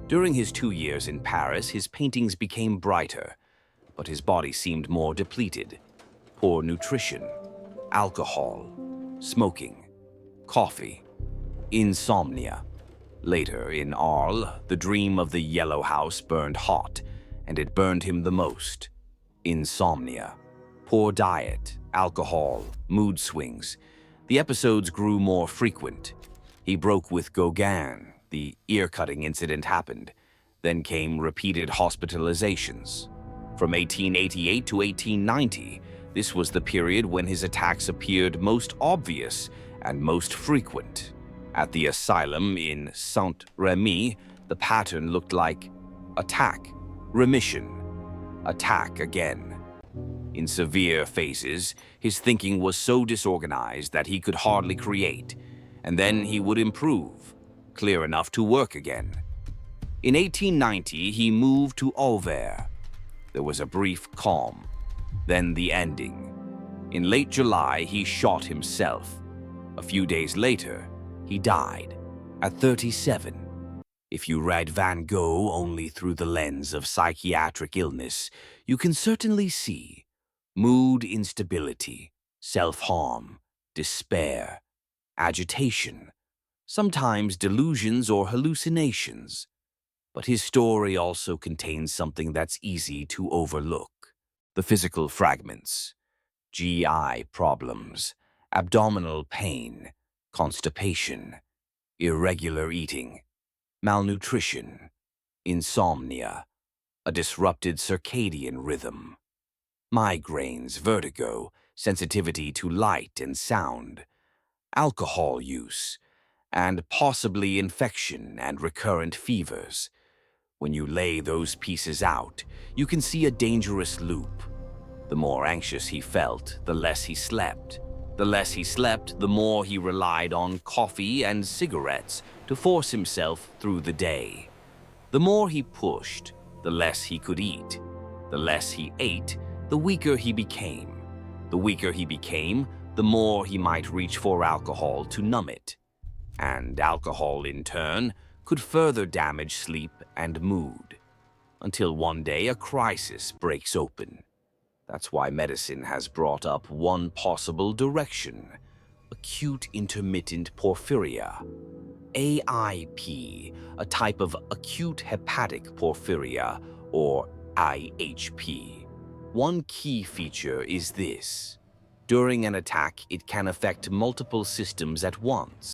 During his 2 years in Paris, his paintings became brighter, but his body seemed more depleted. Poor nutrition, alcohol, smoking, coffee, insomnia. Later, in Arles, the dream of the yellow house burned hot, and it burned him the most. Insomnia, poor diet, alcohol, mood swings. The episodes grew more frequent. He broke with Gogh. The ear-cutting incident happened. Then came repeated hospitalizations. From 1888 to 1890, this was the period when his attacks appeared most obvious and most frequent. At the asylum in Saint-Rémy, the pattern looked like attack, remission, attack again. In severe phases, his thinking was so disorganized that he could hardly create, and then he would improve, clear enough to work again. In 1890, he moved to Auvers. There was a brief calm, then the ending. In late July, he shot himself. A few days later, he died at 37. If you read Van Gogh only through the lens of psychiatric illness, you can certainly see mood instability, self-harm, despair, agitation, sometimes delusions or hallucinations. But his story also contains something that's easy to overlook. The physical fragments, GI problems, abdominal pain, constipation, irregular eating, malnutrition, insomnia, a disrupted circadian rhythm, migraines, vertigo, sensitivity to light and sound, alcohol use, and possibly infection and recurrent fevers. When you lay those pieces out, you can see a dangerous loop. The more anxious he felt, the less he slept. The less he slept, the more he relied on coffee and cigarettes to force himself through the day. The more he pushed, the less he could eat. The less he ate, the weaker he became. The weaker he became, the more he might reach for alcohol to numb it. And alcohol, in turn, could further damage sleep and mood. Until one day a crisis breaks open. That's why medicine has brought up one possible direction: acute intermittent porphyria, AIP, a type of acute hepatic porphyria, or IHP. One key feature is this: during an attack, it can affect multiple systems at once.